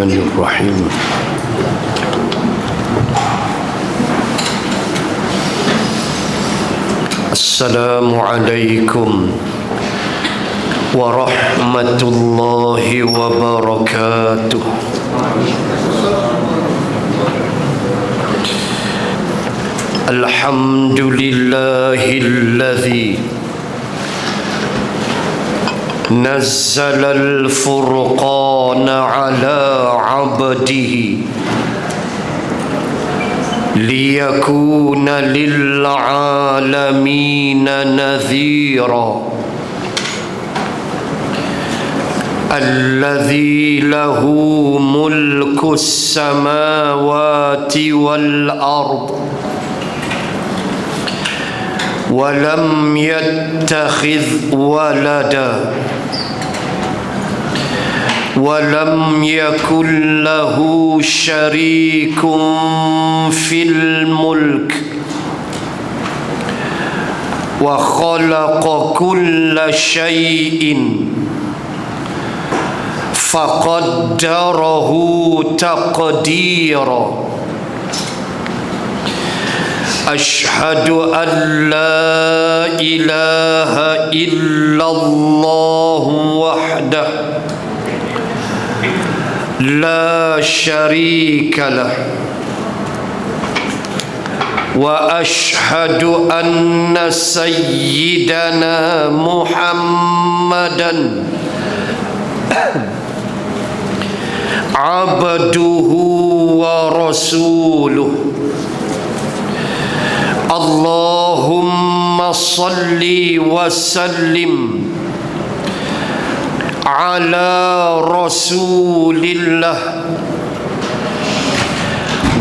Bismillahirrahmanirrahim. Assalamualaikum warahmatullahi wabarakatuh. Alhamdulillahilladzi نزل الفرقان على عبده ليكون للعالمين نذيرا الذي له ملك السماوات والأرض ولم يتخذ ولدا ولم يكن له شريك في الملك وخلق كل شيء فقدره تقديرا أشهد أن لا إله إلا الله وحده لا شريك له وأشهد أن سيدنا محمدا عبده ورسوله اللهم صل وسلم على رسول الله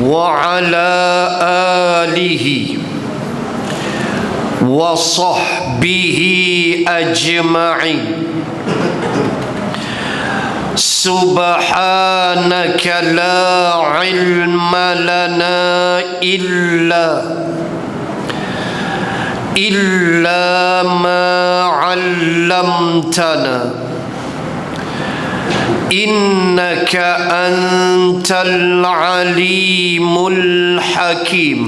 وعلى آله وصحبه أجمعين سبحانك لا علم لنا إلا ما علمتنا إنك أنت العليم الحكيم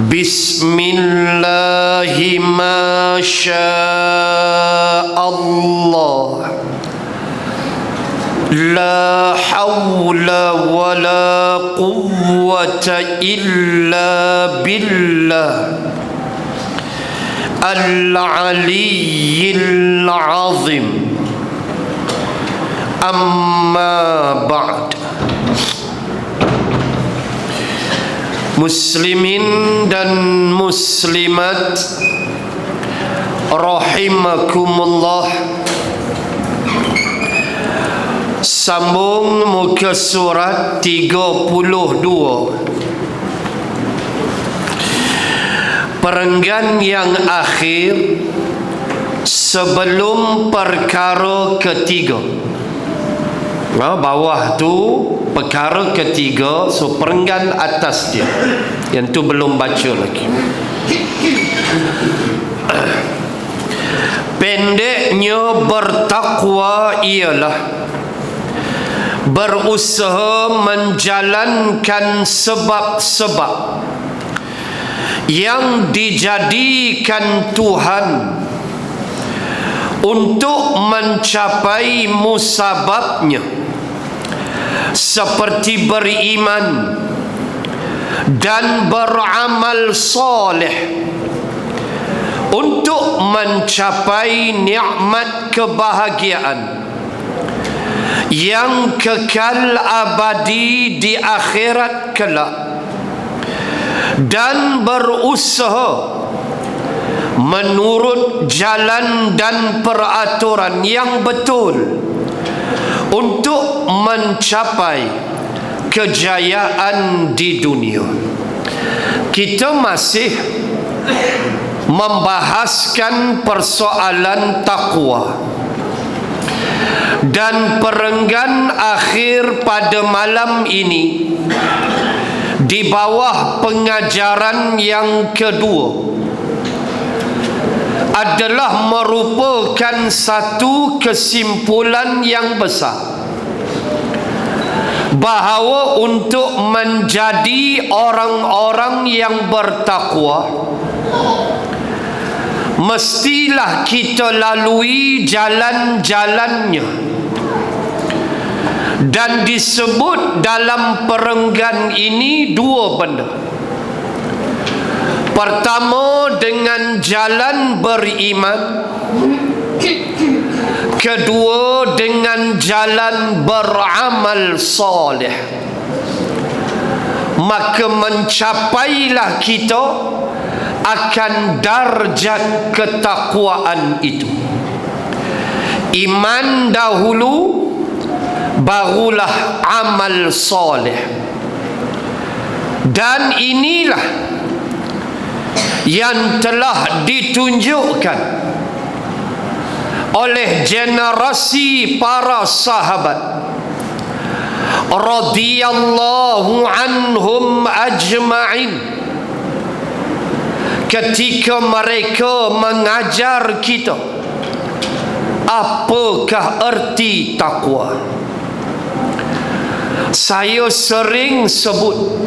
بسم الله ما شاء الله لا حول ولا قوة إلا بالله العلي العظيم أما بعد. Muslimin dan muslimat rahimakumullah, sambung muka surat 32, perenggan yang akhir sebelum perkara ketiga. Bawah tu perkara ketiga, so perenggan atas dia yang tu belum baca lagi. Pendeknya bertakwa ialah berusaha menjalankan sebab-sebab yang dijadikan Tuhan untuk mencapai musababnya, seperti beriman dan beramal soleh untuk mencapai nikmat kebahagiaan yang kekal abadi di akhirat kelak, dan berusaha menurut jalan dan peraturan yang betul untuk mencapai kejayaan di dunia. Kita masih membahaskan persoalan takwa, dan perenggan akhir pada malam ini di bawah pengajaran yang kedua adalah merupakan satu kesimpulan yang besar bahawa untuk menjadi orang-orang yang bertakwa, mestilah kita lalui jalan-jalannya. Dan disebut dalam perenggan ini dua benda. Pertama, dengan jalan beriman. Kedua, dengan jalan beramal soleh. Maka mencapailah kita akan darjat ketakwaan itu. Iman dahulu, barulah amal soleh. Dan inilah yang telah ditunjukkan oleh generasi para sahabat radhiyallahu anhum ajma'in, ketika mereka mengajar kita apakah erti takwa. Saya sering sebut,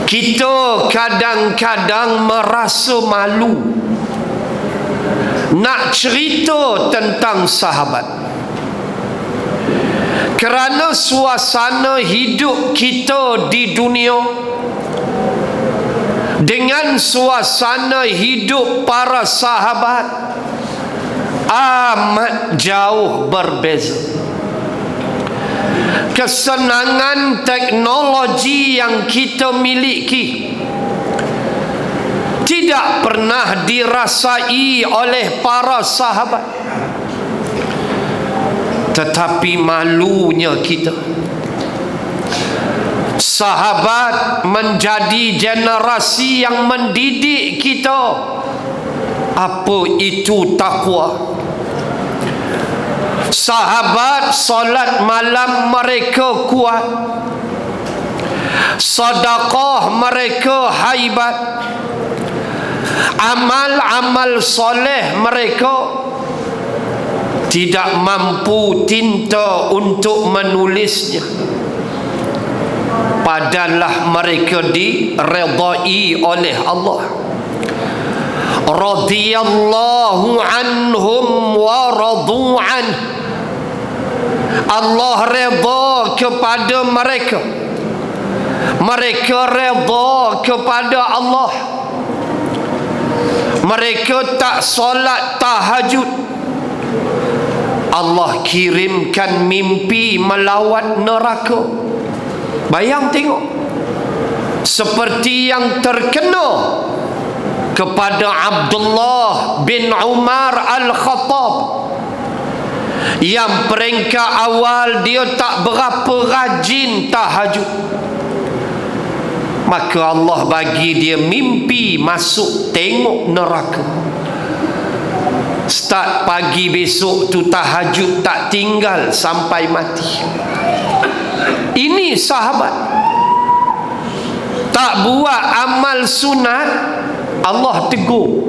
kita kadang-kadang merasa malu nak cerita tentang sahabat, kerana suasana hidup kita di dunia dengan suasana hidup para sahabat amat jauh berbeza. Kesenangan teknologi yang kita miliki tidak pernah dirasai oleh para sahabat. Tetapi malunya kita, sahabat menjadi generasi yang mendidik kita apa itu takwa. Sahabat solat malam mereka kuat, sedekah mereka haibat, amal-amal soleh mereka tidak mampu tinta untuk menulisnya. Padahal mereka diredai oleh Allah. Radhiyallahu anhum wa radu an. Allah redha kepada mereka, mereka redha kepada Allah. Mereka tak solat tahajud, Allah kirimkan mimpi melawat neraka. Bayang tengok, seperti yang terkena kepada Abdullah bin Umar Al-Khattab, yang peringkat awal dia tak berapa rajin tahajud, maka Allah bagi dia mimpi masuk tengok neraka. Start pagi besok tu tahajud tak tinggal sampai mati. Ini sahabat tak buat amal sunat, Allah tegur.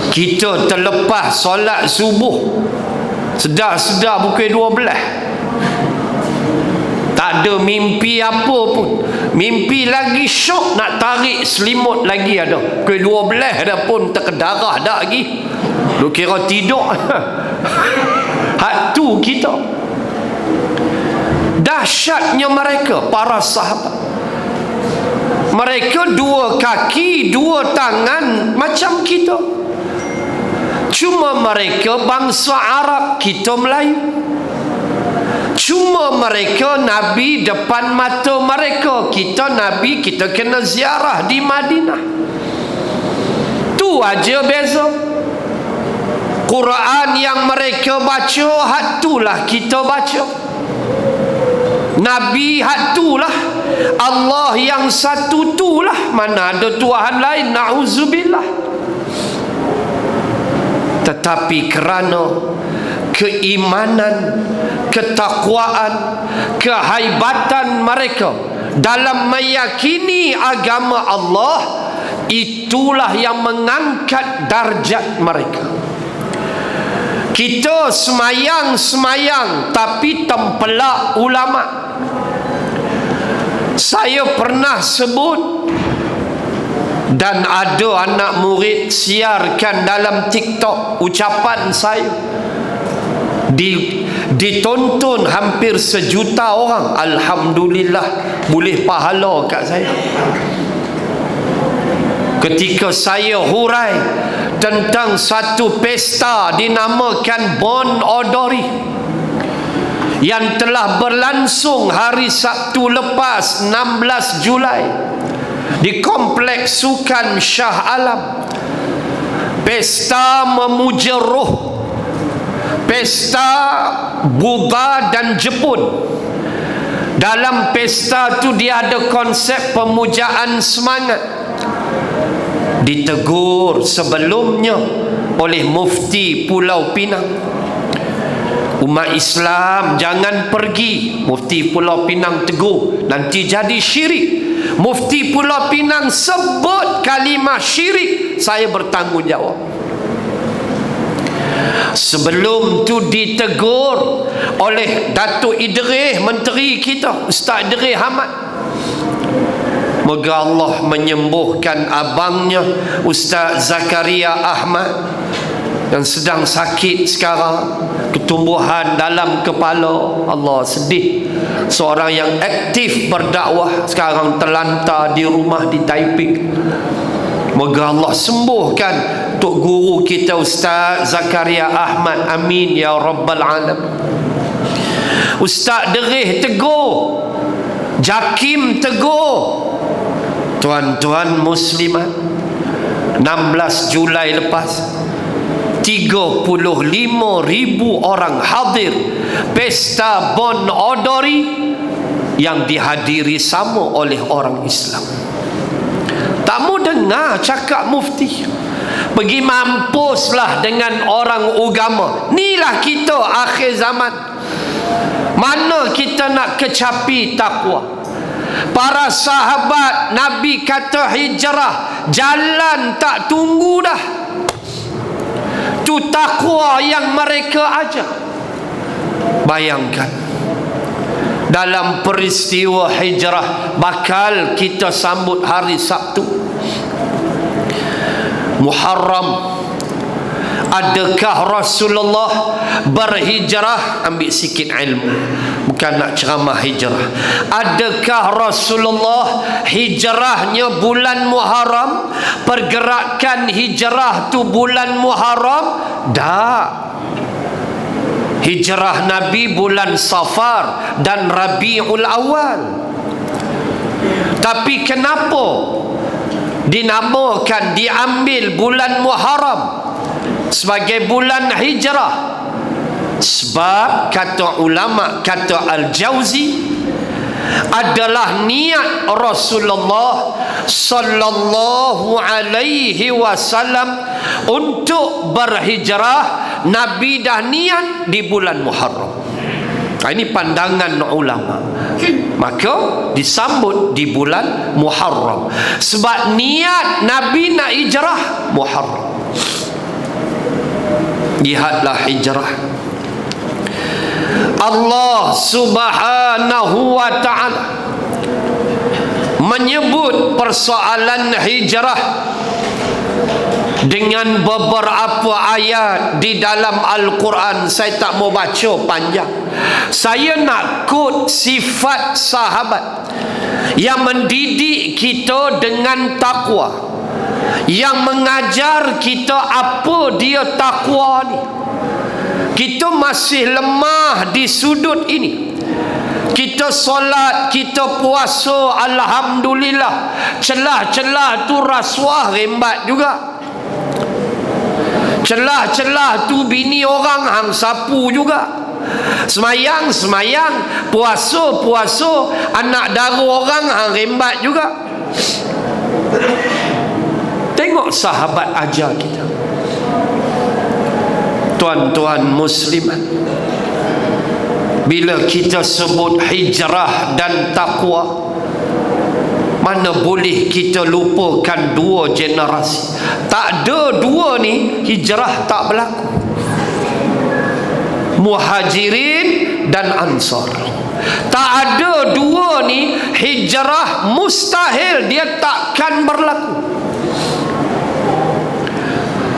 Kita terlepas solat subuh, sedar-sedar pukul 12, tak ada mimpi apa pun. Mimpi lagi syok, nak tarik selimut lagi ada. Pukul 12 dah pun terkedarah dah lagi. Lu kira tidur. Hak tu kita. Dahsyatnya mereka, para sahabat. Mereka dua kaki, dua tangan macam kita. Cuma mereka bangsa Arab, kita Melayu. Cuma mereka Nabi depan mata mereka, kita Nabi kita kena ziarah di Madinah. Tu aja beza. Quran yang mereka baca, hak itulah kita baca. Nabi hak itulah. Allah yang satu itulah, mana ada Tuhan lain, na'udzubillah. Tetapi kerana keimanan, ketakwaan, kehaibatan mereka dalam meyakini agama Allah, itulah yang mengangkat darjat mereka. Kita semayang tapi tempelak ulama. Saya pernah sebut dan ada anak murid siarkan dalam TikTok ucapan saya, ditonton hampir 1 juta orang. Alhamdulillah, boleh pahala kat saya. Ketika saya hurai tentang satu pesta dinamakan Bon Odori yang telah berlangsung hari Sabtu lepas 16 Julai di Kompleks Sukan Shah Alam. Pesta memuja roh, pesta Buddha dan Jepun. Dalam pesta tu dia ada konsep pemujaan semangat. Ditegur sebelumnya oleh Mufti Pulau Pinang, umat Islam jangan pergi. Mufti Pulau Pinang tegur, nanti jadi syirik. Mufti Pulau Pinang sebut kalimah syirik, saya bertanggungjawab. Sebelum tu ditegur oleh Datuk Idris, menteri kita, Ustaz Idris Hamad. Moga Allah menyembuhkan abangnya Ustaz Zakaria Ahmad yang sedang sakit sekarang, ketumbuhan dalam kepala. Allah, sedih. Seorang yang aktif berdakwah sekarang terlantar di rumah di Taipei. Moga Allah sembuhkan Tok Guru kita Ustaz Zakaria Ahmad, amin ya rabbal alamin. Ustaz Derih tegur, Jakim tegur. Tuan-tuan muslimat, 16 Julai lepas 35,000 orang hadir pesta Bon Odori yang dihadiri sama oleh orang Islam. Tak mau dengar cakap mufti. Pergi mampuslah dengan orang agama. Inilah kita akhir zaman. Mana kita nak kecapi takwa? Para sahabat Nabi kata hijrah, jalan tak tunggu dah. Tu takwa yang mereka ajar. Bayangkan, dalam peristiwa hijrah bakal kita sambut hari Sabtu Muharram. Adakah Rasulullah berhijrah? Ambil sikit ilmu, bukan nak ceramah hijrah. Adakah Rasulullah hijrahnya bulan Muharram? Pergerakan hijrah tu bulan Muharram? Tak. Hijrah Nabi bulan Safar dan Rabiul Awal. Tapi kenapa dinamakan, diambil bulan Muharram sebagai bulan hijrah? Sebab kata ulama, kata Al-Jauzi, adalah niat Rasulullah sallallahu alaihi wasallam untuk berhijrah. Nabi dah niat di bulan Muharram. Ini pandangan ulama. Maka disambut di bulan Muharram sebab niat Nabi nak hijrah Muharram. Lihatlah hijrah. Allah subhanahu wa ta'ala menyebut persoalan hijrah dengan beberapa ayat di dalam Al-Quran. Saya tak mau baca panjang. Saya nak kut sifat sahabat yang mendidik kita dengan takwa, yang mengajar kita apa dia takwa ni. Kita masih lemah di sudut ini. Kita solat, kita puasa, alhamdulillah. Celah-celah tu rasuah rembat juga. Celah-celah tu bini orang hang sapu juga. Semayang, puasa, anak dara orang hang rembat juga. Tengok sahabat ajar kita. Tuan-tuan muslimat, bila kita sebut hijrah dan takwa, mana boleh kita lupakan dua generasi. Tak ada dua ni, hijrah tak berlaku. Muhajirin dan Ansar. Tak ada dua ni hijrah mustahil, dia takkan berlaku.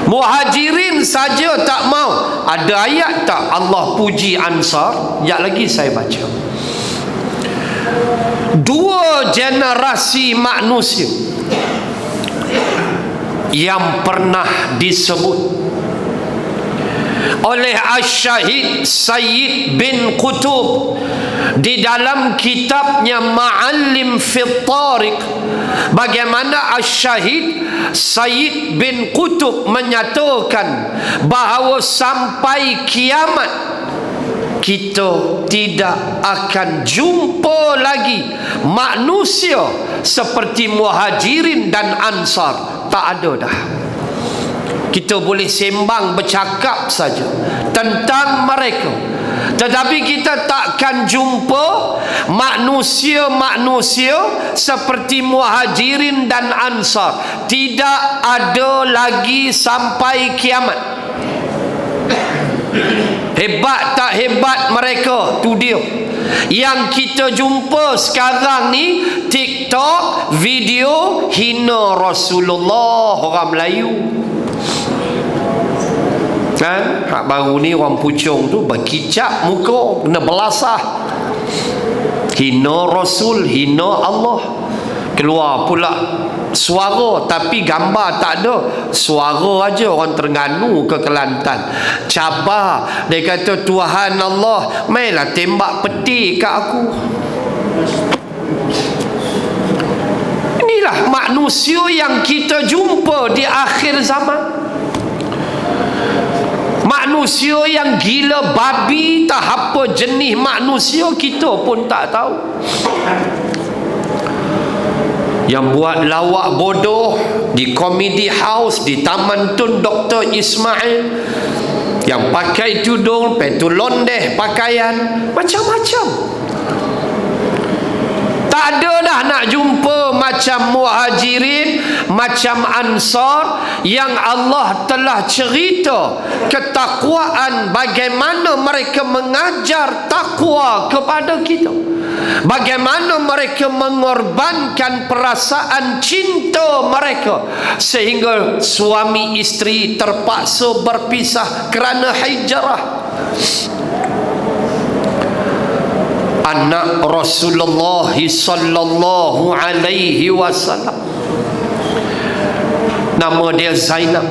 Muhajirin saja tak mau. Ada ayat tak Allah puji Ansar? Sekejap lagi saya baca. Dua generasi manusia yang pernah disebut oleh Asy-Syahid Sayyid bin Qutb di dalam kitabnya Ma'alim Fit Tariq, bagaimana Asy-Syahid Sayyid bin Qutb menyatakan bahawa sampai kiamat kita tidak akan jumpa lagi manusia seperti Muhajirin dan Ansar. Tak ada dah. Kita boleh sembang bercakap saja tentang mereka, tetapi kita takkan jumpa manusia-manusia seperti Muhajirin dan Ansar. Tidak ada lagi sampai kiamat. Hebat tak hebat mereka? Tu dia. Yang kita jumpa sekarang ni TikTok, video hina Rasulullah, orang Melayu. Kan? Hak baru ni orang Puchong tu berkicap muka, kena belasah. Hina Rasul, hina Allah. Keluar pula suara tapi gambar tak ada. Suara aja orang Terengganu ke Kelantan. Cabar. Dia kata Tuhan Allah, mainlah tembak peti kat aku. Inilah manusia yang kita jumpa di akhir zaman. Manusia yang gila babi, tak apa jenis manusia kita pun tak tahu. Yang buat lawak bodoh di comedy house, di Taman Tun Dr. Ismail, yang pakai tudung, petu londeh pakaian, macam-macam. Tak ada dah nak jumpa macam Muhajirin, macam Ansar, yang Allah telah cerita ketakwaan, bagaimana mereka mengajar takwa kepada kita, bagaimana mereka mengorbankan perasaan cinta mereka sehingga suami isteri terpaksa berpisah kerana hijrah. Anak Rasulullah sallallahu alaihi wasallam, nama dia Zainab,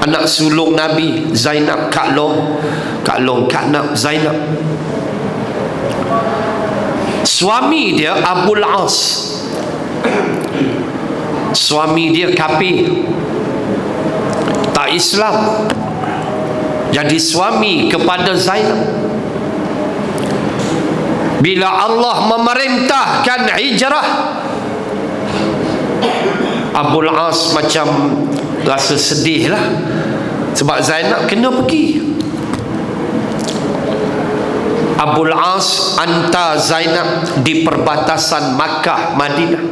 anak sulung Nabi. Zainab Kak Long, Kak Nak Zainab. Suami dia Abul As, suami dia kafir, tak Islam, jadi suami kepada Zainab. Bila Allah memerintahkan hijrah, Abul As macam rasa sedih lah, sebab Zainab kena pergi. Abul As hantar Zainab di perbatasan Makkah Madinah.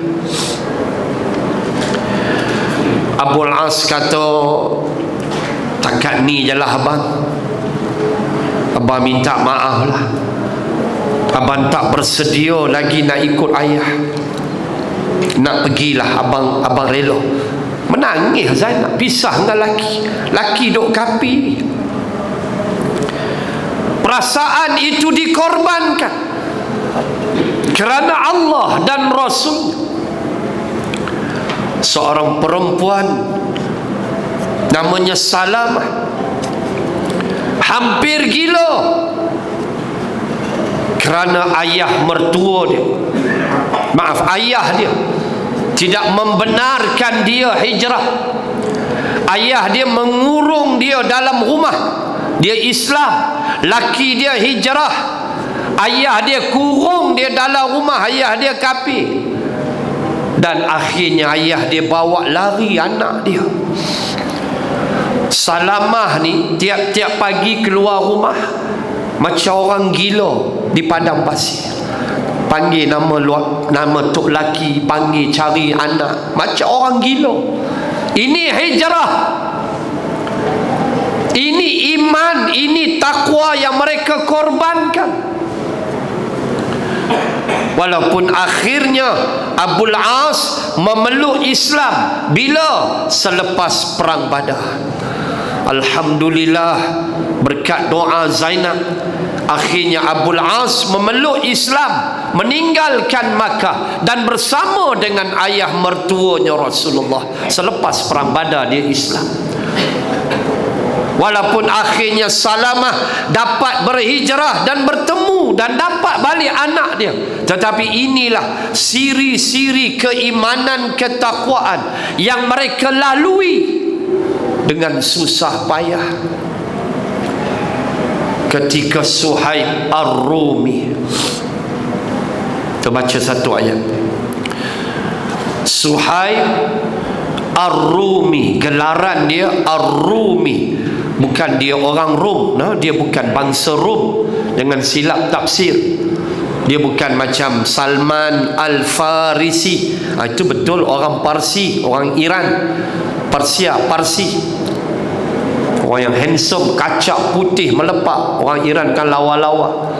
Abul As kata, takat ni je lah abang, abang minta maaf lah, abang tak bersedia lagi nak ikut ayah, nak pergilah abang rela. Menangis Zainab, pisah dengan laki duk kapi. Perasaan itu dikorbankan kerana Allah dan Rasul. Seorang perempuan namanya Salamah hampir gila kerana ayah mertua dia, ayah dia tidak membenarkan dia hijrah. Ayah dia mengurung dia dalam rumah. Dia Islam, laki dia hijrah, ayah dia kurung dia dalam rumah, ayah dia kafir. Dan akhirnya ayah dia bawa lari anak dia. Salamah ni tiap-tiap pagi keluar rumah macam orang gila di padang pasir. Panggil nama tok laki, panggil cari anak, macam orang gila. Ini hijrah. Ini iman, ini takwa yang mereka korbankan. Walaupun akhirnya Abul As memeluk Islam bila? Selepas perang Badar. Alhamdulillah, berkat doa Zainab, akhirnya Abul As memeluk Islam, meninggalkan Makkah dan bersama dengan ayah mertuanya Rasulullah. Selepas perang Badar dia Islam. Walaupun akhirnya Salamah dapat berhijrah dan bertemu dan dapat balik anak dia, tetapi inilah siri-siri keimanan, ketakwaan yang mereka lalui dengan susah payah. Ketika Suhaib Ar-Rumi, kita baca satu ayat. Suhaib Ar-Rumi, gelaran dia Ar-Rumi. Bukan dia orang Rom, dia bukan bangsa Rom dengan silap tafsir. Dia bukan macam Salman Al-Farisi. Itu betul orang Parsi, orang Iran, Parsi. Orang yang handsome, kacak putih melepak. Orang Iran kan lawa-lawa.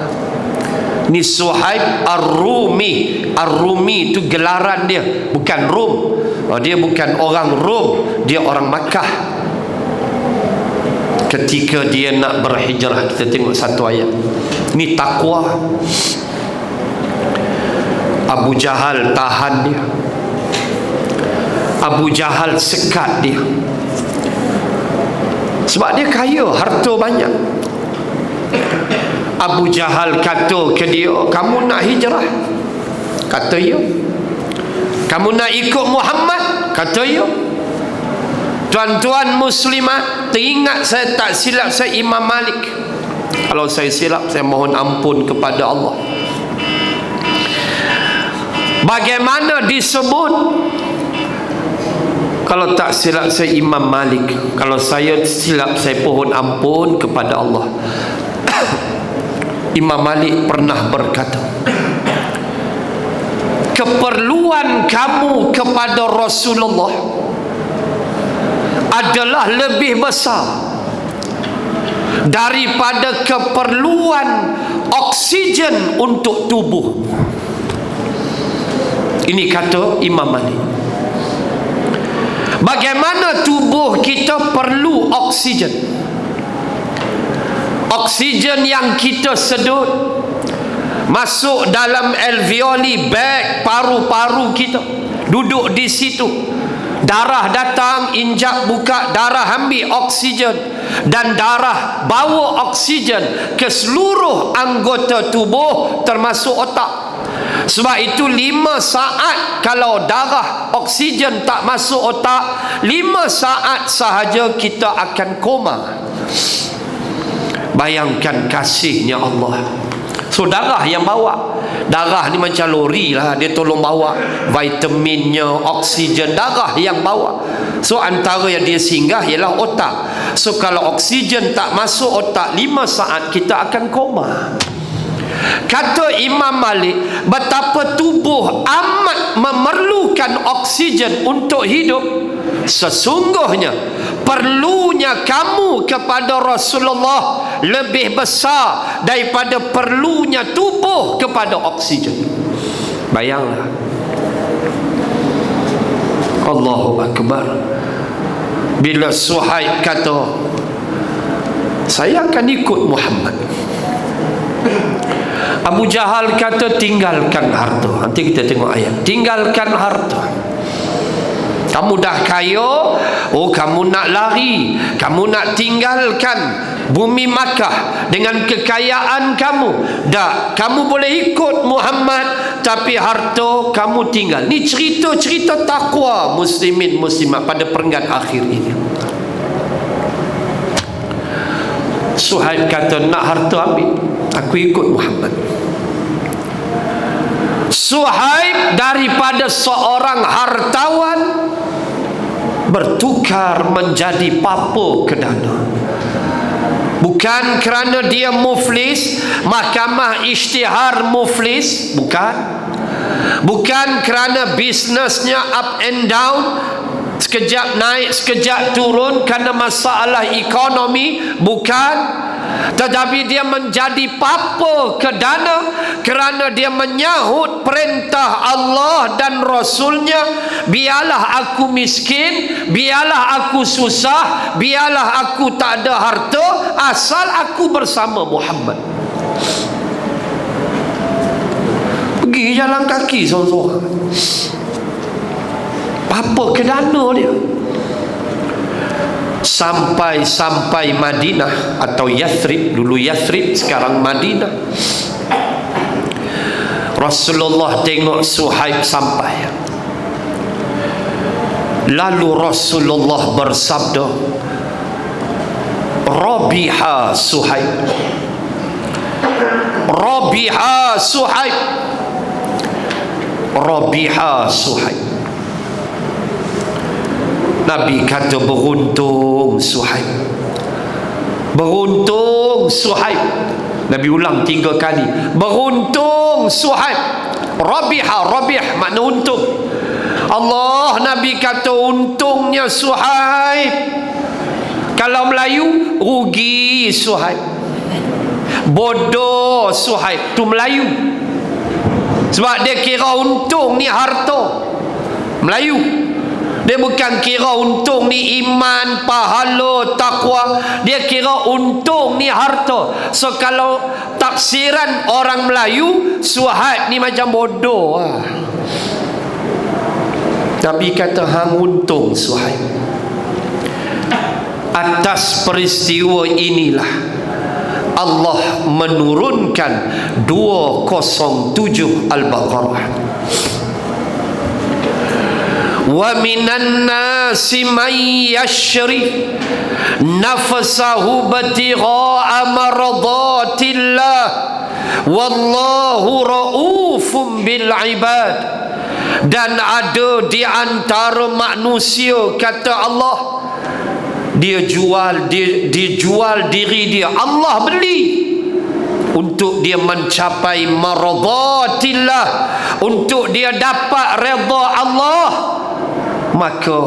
Ni Suhaib Ar-Rumi. Ar-Rumi itu gelaran dia, bukan Rom. Dia bukan orang Rom, dia orang Makkah. Ketika dia nak berhijrah, kita tengok satu ayat. Ini takwa. Abu Jahal tahan dia. Abu Jahal sekat dia. Sebab dia kaya, harta banyak. Abu Jahal kata ke dia, kamu nak hijrah? Kata ya. Kamu nak ikut Muhammad? Kata ya. Tuan-tuan muslimat, teringat saya tak silap saya Imam Malik. Kalau saya silap, saya mohon ampun kepada Allah. Bagaimana disebut? Kalau tak silap saya Imam Malik. Kalau saya silap, saya pohon ampun kepada Allah. Imam Malik pernah berkata, keperluan kamu kepada Rasulullah adalah lebih besar daripada keperluan oksigen untuk tubuh. Ini kata Imam Malik. Bagaimana tubuh kita perlu oksigen? Oksigen yang kita sedut masuk dalam alveoli, bag paru-paru kita, duduk di situ. Darah datang, injak buka, darah ambil oksigen, dan darah bawa oksigen ke seluruh anggota tubuh termasuk otak. Sebab itu 5 saat kalau darah oksigen tak masuk otak, 5 saat sahaja kita akan koma. Bayangkan kasihnya Allah. So darah yang bawa. Darah ni macam lori lah, dia tolong bawa vitaminnya, oksigen, darah yang bawa. So antara yang dia singgah ialah otak. So kalau oksigen tak masuk otak, 5 saat kita akan koma. Kata Imam Malik, betapa tubuh amat memerlukan oksigen untuk hidup. Sesungguhnya perlunya kamu kepada Rasulullah lebih besar daripada perlunya tubuh kepada oksigen. Bayanglah. Allahu Akbar. Bila Suhaib kata, saya akan ikut Muhammad, Abu Jahal kata, tinggalkan harta. Nanti kita tengok ayat. Tinggalkan harta. Kamu dah kaya, kamu nak lari, kamu nak tinggalkan bumi Makkah dengan kekayaan kamu. Dah, kamu boleh ikut Muhammad, tapi harta kamu tinggal. Ni cerita-cerita takwa muslimin muslimat pada perenggan akhir ini. Suhaib kata, nak harta ambil, aku ikut Muhammad. Suhaib daripada seorang hartawan bertukar menjadi papa kedana. Bukan kerana dia muflis, mahkamah isytihar muflis, bukan. Bukan kerana bisnesnya up and down, sekejap naik sekejap turun kerana masalah ekonomi? Bukan. Tetapi dia menjadi papa ke dana kerana dia menyahut perintah Allah dan Rasulnya. Biarlah aku miskin, biarlah aku susah, biarlah aku tak ada harta, asal aku bersama Muhammad. Pergi jalan kaki seorang-seorang. Apa ke dana dia? Sampai Madinah atau Yathrib, dulu Yathrib sekarang Madinah. Rasulullah tengok Suhaib sampai. Lalu Rasulullah bersabda, Rabiha Suhaib, Rabiha Suhaib, Rabiha Suhaib. Nabi kata beruntung Suhaib, beruntung Suhaib. Nabi ulang 3 kali, beruntung Suhaib. Rabiha, rabih makna untung. Allah, Nabi kata untungnya Suhaib. Kalau Melayu, rugi Suhaib, bodoh Suhaib. Tu Melayu. Sebab dia kira untung ni harta. Melayu. Dia bukan kira untung ni iman, pahala, takwa. Dia kira untung ni harta. So kalau tafsiran orang Melayu, Suhaib ni macam bodoh. Nabi kata hang untung Suhaib. Atas peristiwa inilah Allah menurunkan 207 Al-Baqarah. Wa minan nasi man yashri nafsahu batigha'a maradatillah wallahu raufum bil ibad. Dan ada di antara manusia, kata Allah, dia jual diri dia, Allah beli untuk dia mencapai maradatillah, untuk dia dapat redha Allah. Maka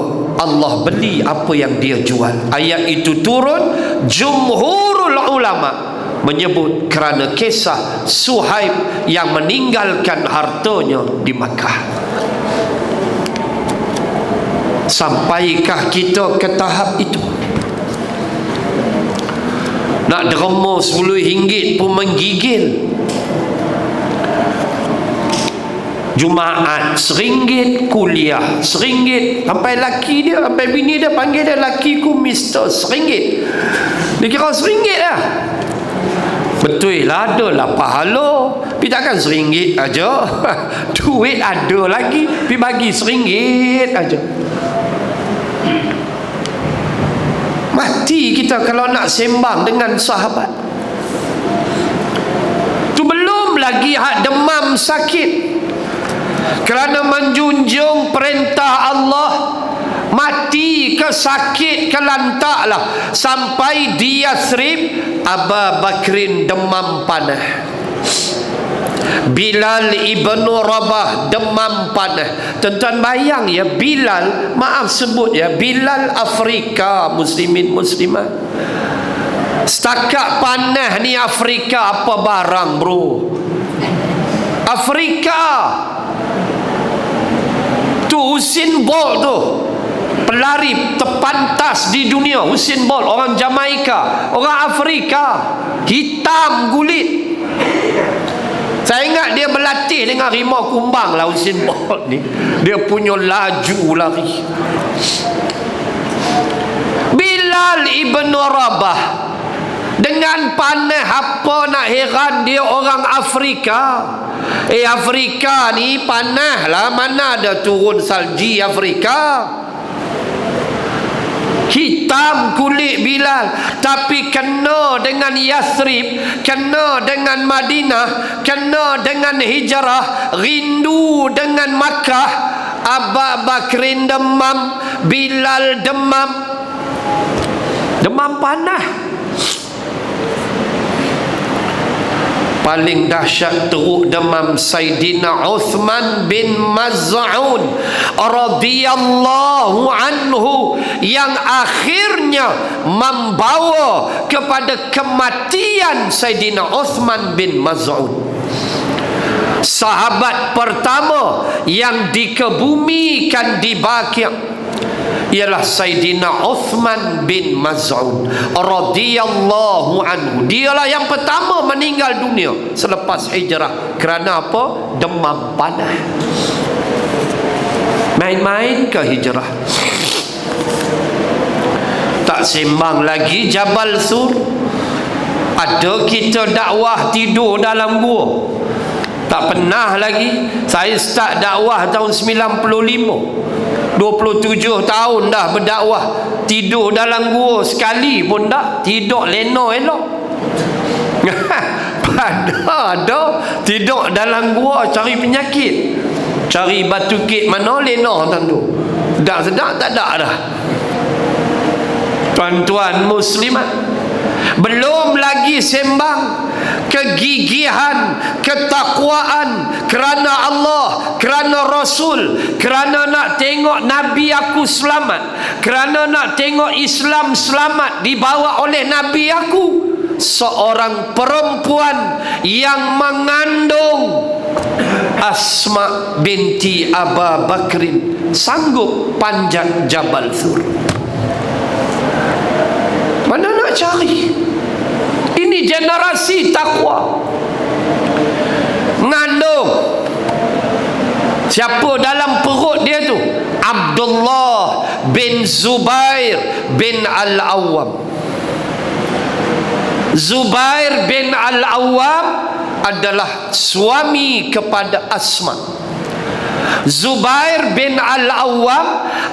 Allah beli apa yang dia jual. Ayat itu turun, jumhurul ulama menyebut kerana kisah Suhaib yang meninggalkan hartanya di Makkah. Sampaikah kita ke tahap itu? Nak derma RM10 pun menggigil. Jumaat RM1, kuliah RM1. Sampai laki dia, sampai bini dia panggil dia, lakiku Mr. RM1. Dia kira RM1 lah. Betul lah, ada lah pahala. Tapi takkan RM1 aja. Duit ada lagi, tapi bagi RM1 aja. Mati kita kalau nak sembang dengan sahabat. Tu belum lagi hak demam sakit. Kerana menjunjung perintah Allah, mati ke sakit ke lantaklah. Sampai di Yathrib, Abu Bakrin demam panah, Bilal ibn Rabah demam panah. Tuan-tuan bayang ya, Bilal, maaf sebut ya, Bilal Afrika, muslimin muslimat. Setakat panah ni Afrika apa barang bro? Afrika tu Usain Bolt tu, pelari terpantas di dunia. Usain Bolt orang Jamaika, orang Afrika, hitam kulit. Saya ingat dia berlatih dengan rimau kumbang lah Usain Bolt ni. Dia punya laju lari. Bilal ibn Rabah dengan panah, apa nak heran, dia orang Afrika. Afrika ni panah lah, mana ada turun salji Afrika. Hitam kulit Bilal, tapi kena dengan Yathrib, kena dengan Madinah, kena dengan hijrah, rindu dengan Makkah. Abu Bakrin demam, Bilal demam, demam panah. paling dahsyat teruk demam Saidina Uthman bin Maz'un radhiyallahu anhu, yang akhirnya membawa kepada kematian Saidina Uthman bin Maz'un. Sahabat pertama yang dikebumikan di Baqi' ialah Saidina Uthman bin Maz'un radhiyallahu anhu. Dialah yang pertama meninggal dunia selepas hijrah. Kerana apa? Demam panas. Main-main ke hijrah? Tak sembang lagi Jabal Sur. Ada kita dakwah tidur dalam gua. Tak pernah lagi. Saya start dakwah tahun 95. 27 tahun dah berdakwah. Tidur dalam gua sekali pun tak. Tidur lena elok. Pada dah tidur dalam gua cari penyakit. Cari batu kek mana lena tentu. Tak sedap tak ada dah. Tuan-tuan muslimat, belum lagi sembang kegigihan, ketakwaan kerana Allah, kerana Rasul, kerana nak tengok Nabi aku selamat, kerana nak tengok Islam selamat dibawa oleh Nabi aku. Seorang perempuan yang mengandung Asma binti Aba Bakrin sanggup panjat Jabal Sur. Mana nak cari? Ini generasi takwa. Ngandung. Siapa dalam perut dia tu? Abdullah bin Zubair bin Al-Awwam. Zubair bin Al-Awwam adalah suami kepada Asma. Zubair bin Al-Awwam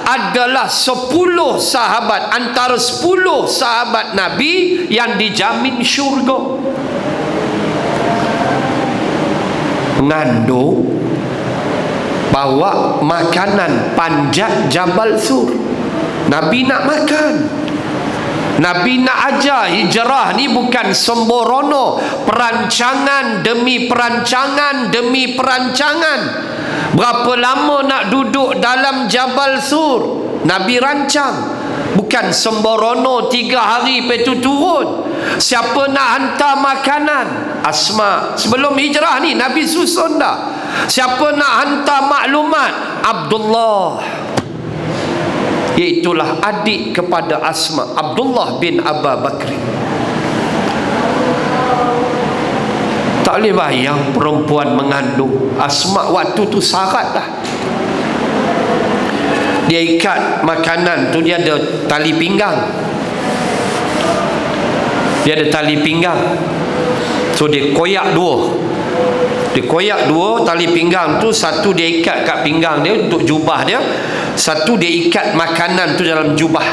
adalah 10 sahabat, antara 10 sahabat Nabi yang dijamin syurga. Mengandung, bawa makanan, panjat Jabal Sur. Nabi nak makan, Nabi nak ajar hijrah ni bukan sembrono, perancangan demi perancangan demi perancangan. Berapa lama nak duduk dalam Jabal Sur? Nabi rancang. Bukan sembrono 3 hari lepas tu turun. Siapa nak hantar makanan? Asma. Sebelum hijrah ni Nabi susun dah. Siapa nak hantar maklumat? Abdullah, iaitulah adik kepada Asma, Abdullah bin Aba Bakrin. Tak boleh bayang perempuan mengandung. Asma waktu tu syarat dah. Dia ikat makanan tu, dia ada tali pinggang. Dia ada tali pinggang. So dia koyak dua. Dia koyak dua tali pinggang tu. Satu dia ikat kat pinggang dia untuk jubah dia. Satu dia ikat makanan tu dalam jubah.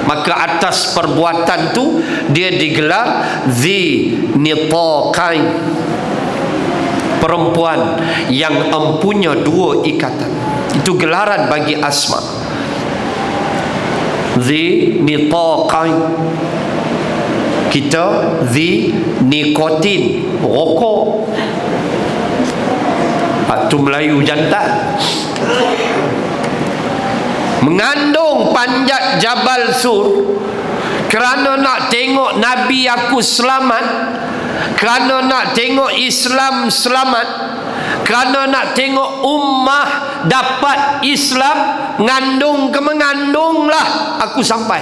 Maka atas perbuatan tu dia digelar Dhi Nitaqain, perempuan yang empunya 2 ikatan. Itu gelaran bagi Asma. Dhi Nitaqain. Kita Dhi Nikotin, rokok. Itu Melayu jantan. Mengandung panjat Jabal Sur kerana nak tengok Nabi aku selamat, kerana nak tengok Islam selamat, kerana nak tengok ummah dapat Islam. Ngandung ke mengandunglah aku sampai.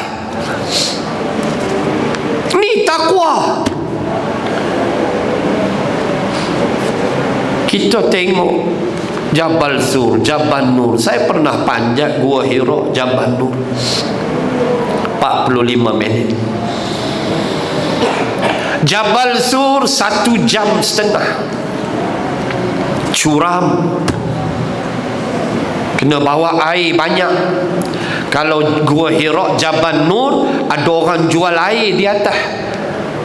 Ni takwa. Kita tengok Jabal Sur, Jabal Nur. Saya pernah panjat Gua Hira, Jabal Nur, 45 minit. Jabal Sur 1,5 jam. Curam. Kena bawa air banyak. Kalau Gua Hira, Jabal Nur, ada orang jual air di atas.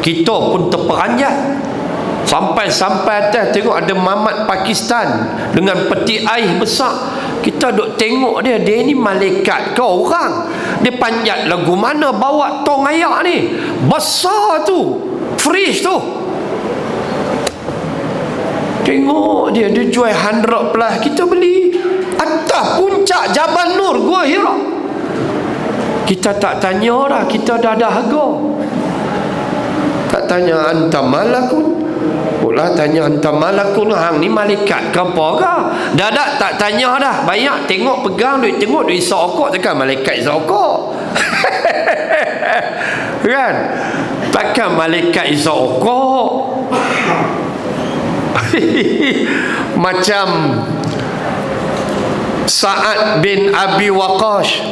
Kita pun terperanjat. Sampai atas tengok ada mamat Pakistan dengan peti air besar. Kita duk tengok dia ni malaikat ke orang? Dia panjat lagu mana bawa tong air ni? Besar tu, fresh tu. Tengok dia jual 100 plus, kita beli atas puncak Jabal Nur, Gua Hira. Kita tak tanya dah, kita dah ada harga. Tak tanya anta malakun, pula tanya anta malakun, hang ni malaikat ke apa ke? Dah tak tanya dah, banyak tengok pegang duit, tengok duit sokok, takkan malaikat sokok. Kan? Takkan malaikat sokok. Macam Sa'ad bin Abi Waqqas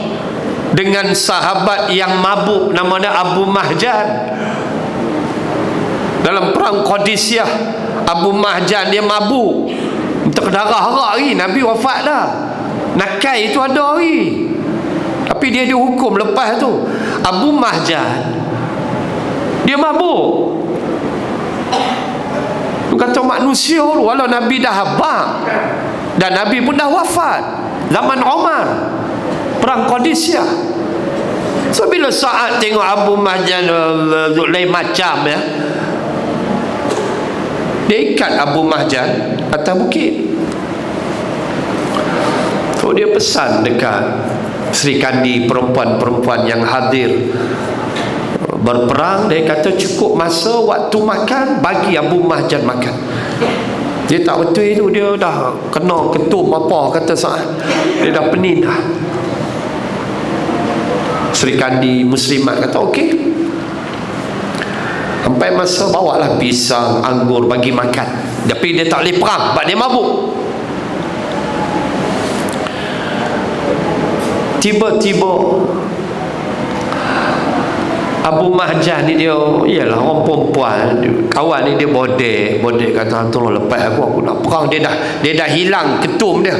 dengan sahabat yang mabuk namanya Abu Mahjan. Dalam perang Qadisiyah, Abu Mahjan dia mabuk, terdarah lagi. Nabi wafat dah, nakai itu ada lagi, tapi dia dihukum lepas tu. Abu Mahjan dia mabuk. Kata manusia, walau Nabi dah habaq dan Nabi pun dah wafat zaman Umar, perang Qadisiyah. So bila Sa'ad tengok Abu Mahjan lain macam ya, dia ikat Abu Mahjan atas bukit. So dia pesan dekat Sri Kandi, perempuan-perempuan yang hadir berperang, dia kata cukup masa waktu makan, bagi Abu Mahjan makan. Dia tak betul itu, dia dah kena ketum apa, kata Sa'ad, dia dah pening dah. Sri Kandi Muslimat kata okey. Sampai masa bawalah pisang, anggur bagi makan, tapi dia tak boleh perang sebab dia mabuk. Tiba-tiba Abu Mahjan ni dia, iyalah orang perempuan, kawan ni dia bodek kata tolong lepas aku nak perang. Dia dah hilang ketum dia.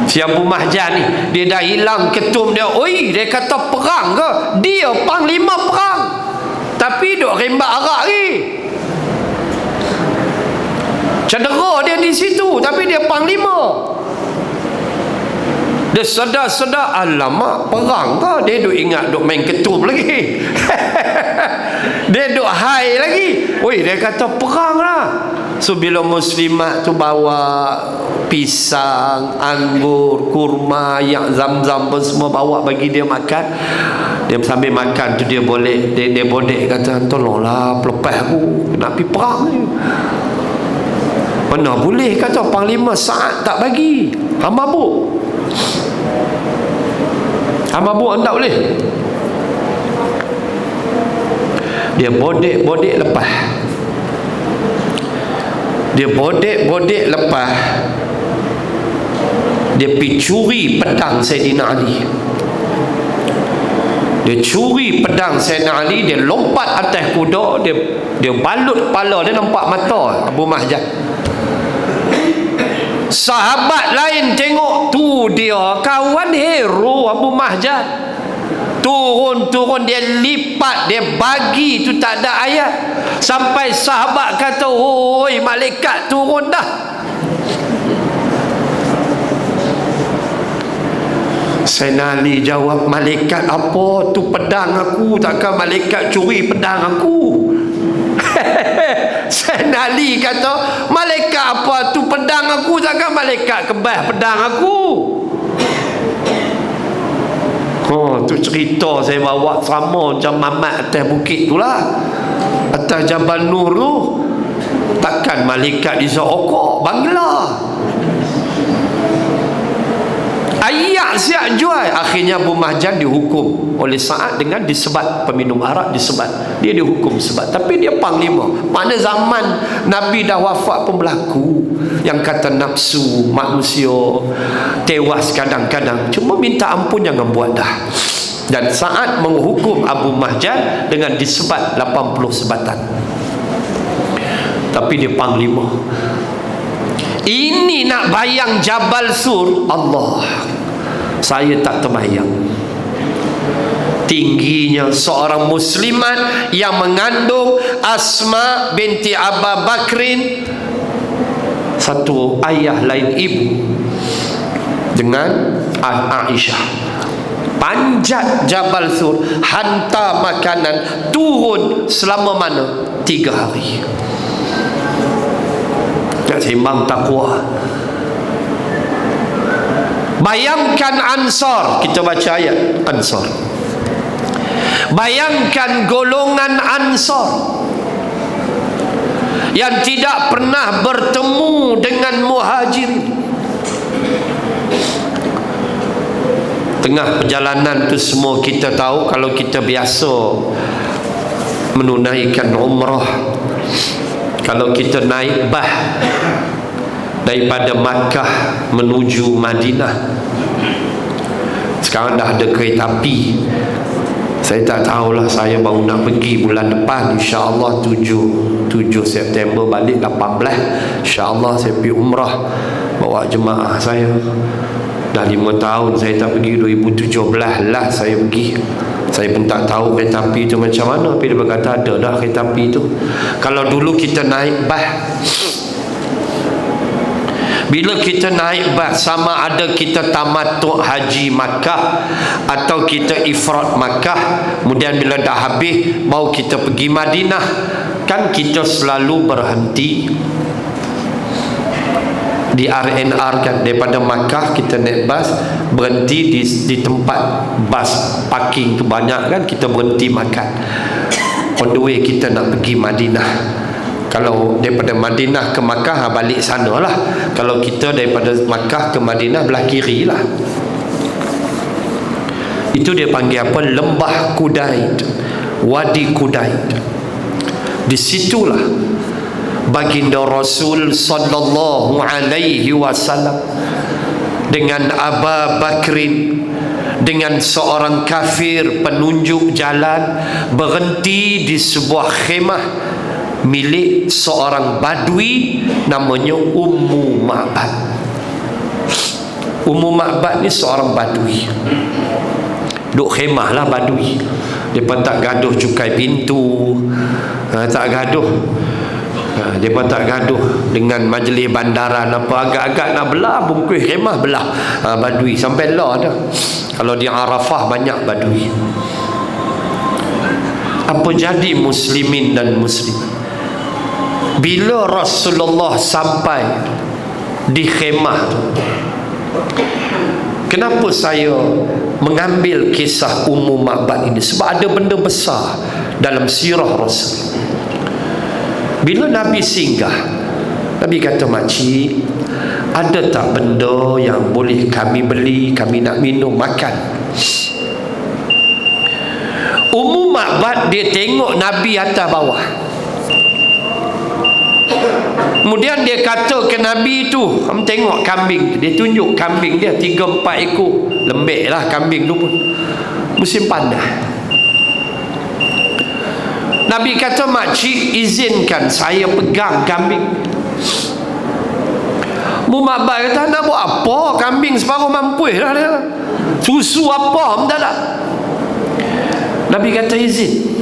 Si Abu Mahjan ni dia dah hilang ketum dia. Oi, dia kata perang ke? Dia panglima perang, tapi duk rembat arak lagi. Cedera dia di situ, tapi dia panglima. Dia sedar-sedar, alamak perang ke? Dia duk ingat duk main ketum lagi. Dia duk high lagi. Oi, dia kata perang lah. So bila muslimat tu bawa pisang, anggur, kurma, yang zam-zam pun semua bawa bagi dia makan. Dia sambil makan tu dia boleh, dia bodek kata tolonglah lepas aku nak pergi perang ni. Mana boleh, kata Panglima Sa'ad tak bagi. Hang mabuk. Hang mabuk tak boleh. Dia bodek lepas. Dia bodek lepas. Dia pergi curi pedang Sayyidina Ali. Dia curi pedang Sayyidina Ali, dia lompat atas kuda, dia balut kepala dia, nampak mata Abu Mahjan. Sahabat lain tengok, tu dia kawan hero Abu Mahjan. Turun dia lipat, dia bagi tu tak ada ayat. Sampai sahabat kata, oi malaikat turun dah. Sayyidina Ali jawab, malaikat apa? Tu pedang aku, takkan malaikat curi pedang aku. Sayyidina Ali kata, malaikat apa? Tu pedang aku, takkan malaikat kebas pedang aku. Oh, tu cerita saya bawa sama macam Mamat atas bukit tu lah, atas Jabal Nur tu. Takkan malaikat di Sokok Bangla. Ayat siap jual. Akhirnya Abu Mahjan dihukum oleh Sa'ad dengan disebat, peminum arak disebat. Dia dihukum sebat, tapi dia panglima. Pada zaman Nabi dah wafat pun berlaku yang kata nafsu manusia tewas kadang-kadang. Cuma minta ampun, jangan buat dah. Dan Sa'ad menghukum Abu Mahjan dengan disebat 80 sebatan. Tapi dia panglima. Ini nak bayang Jabal Sur, Allah, saya tak terbayang tingginya seorang muslimat yang mengandung Asma binti Abu Bakrin, satu ayah lain ibu, dengan Aisyah. Panjat Jabal Sur, hantar makanan, turun selama mana? 3 hari. tak seimbang takwa. Bayangkan Ansar, kita baca ayat Ansar. Bayangkan golongan Ansar yang tidak pernah bertemu dengan Muhajirin. Tengah perjalanan tu semua kita tahu, kalau kita biasa menunaikan umrah, kalau kita naik bah daripada Makkah menuju Madinah, sekarang dah ada kereta api. Saya tak tahulah, saya baru nak pergi bulan depan, insya-Allah 7 September balik 18, insya-Allah saya pergi umrah bawa jemaah saya. Dah 5 tahun saya tak pergi, 2017 lah saya pergi. Saya pun tak tahu kereta api tu macam mana, tapi dia berkata ada dah kereta api tu. Kalau dulu kita naik bah, bila kita naik bas, sama ada kita tamattu' haji Makkah atau kita ifrad Makkah, kemudian bila dah habis baru kita pergi Madinah, kan kita selalu berhenti di RNR kan. Daripada Makkah kita naik bas, berhenti di tempat bas parking tu banyak kan, kita berhenti makan. On the way kita nak pergi Madinah. Kalau daripada Madinah ke Makkah, balik sana lah. Kalau kita daripada Makkah ke Madinah, belah kiri lah. Itu dia panggil apa? Lembah Kudaid, Wadi Kudaid. Di situlah baginda Rasul sallallahu alaihi wasallam dengan Abu Bakrin, dengan seorang kafir penunjuk jalan, berhenti di sebuah khemah milik seorang badui namanya Ummu Ma'bad. Ummu Ma'bad ni seorang badui, duk khemah lah badui. Mereka tak gaduh cukai pintu, tak gaduh, mereka tak gaduh dengan majlis bandaran apa. Agak-agak nak belah bungkus khemah, belah badui sampai lah dah. Kalau di Arafah banyak badui. Apa jadi muslimin dan muslim? Bila Rasulullah sampai di khemah tu, kenapa saya mengambil kisah Ummu Ma'bad ini? Sebab ada benda besar dalam sirah Rasul. Bila Nabi singgah, Nabi kata, makcik, ada tak benda yang boleh kami beli, kami nak minum, makan? Ummu Ma'bad dia tengok Nabi atas bawah. Kemudian dia kata ke Nabi tu, kamu tengok kambing. Dia tunjuk kambing dia 3-4 ekor. Lembek lah kambing tu pun, musim panas. Nabi kata, makcik izinkan saya pegang kambing. Ma'bad kata, nak buat apa? Kambing separuh mampus lah dia. Susu apa tak nak. Nabi kata izin.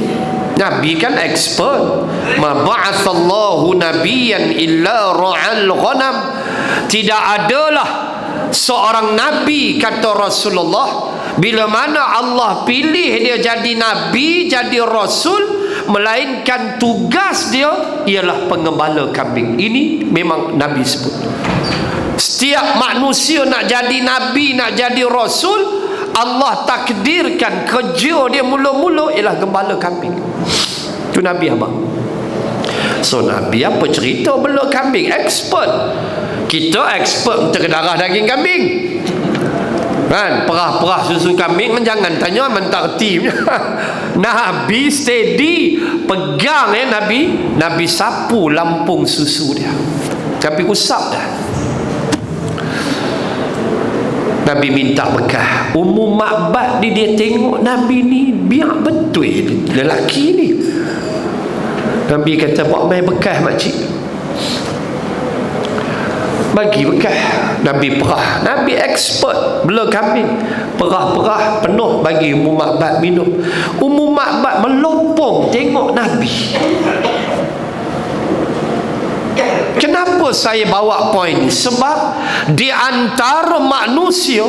Nabi kan expert. Ma ba'athallahu nabiyyan illa ra'al ghanam. Tidak adalah seorang nabi, kata Rasulullah, bila mana Allah pilih dia jadi nabi, jadi rasul, melainkan tugas dia ialah pengembala kambing. Ini memang Nabi sebut. Setiap manusia nak jadi nabi, nak jadi rasul, Allah takdirkan kerja dia mula-mula ialah gembala kambing. Itu Nabi abang. So Nabi apa cerita bela kambing? Expert. Kita expert untuk darah daging kambing kan, perah-perah susu kambing, jangan tanya mentak tim. Nabi steady pegang Nabi sapu lampung susu dia, tapi usap dah. Nabi minta bekah. Ummu Ma'bad dia tengok Nabi ni biar betul lelaki ni. Nabi kata, buat mai bekah makcik, bagi bekah. Nabi perah, Nabi expert bela kambing, perah-perah penuh, bagi Ummu Ma'bad minum. Ummu Ma'bad melopong tengok Nabi. Kenapa saya bawa poin ini? Sebab di antara manusia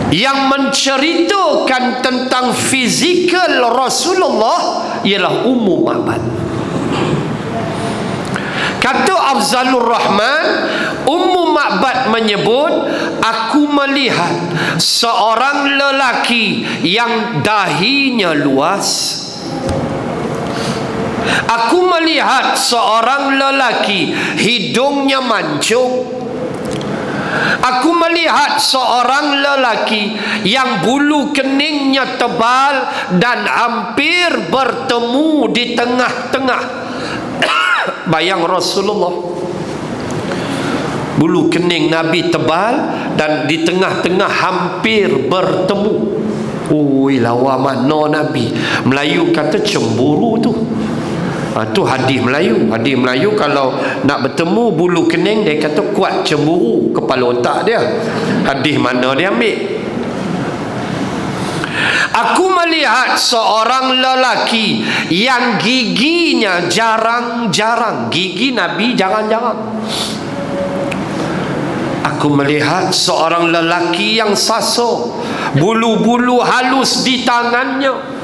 yang menceritakan tentang fizikal Rasulullah ialah Ummu Ma'bad. Kata Afzalur Rahman, Ummu Ma'bad menyebut, aku melihat seorang lelaki yang dahinya luas. Aku melihat seorang lelaki hidungnya mancung. Aku melihat seorang lelaki yang bulu keningnya tebal dan hampir bertemu di tengah-tengah. Bayang Rasulullah, bulu kening Nabi tebal dan di tengah-tengah hampir bertemu. Ui, lawa mana Nabi. Melayu kata cemburu tu. Tu hadis Melayu. Hadis Melayu kalau nak bertemu bulu kening, dia kata kuat cemburu kepala otak dia. Hadis mana dia ambil? Aku melihat seorang lelaki yang giginya jarang-jarang. Gigi Nabi jarang-jarang. Aku melihat seorang lelaki yang saso, bulu-bulu halus di tangannya.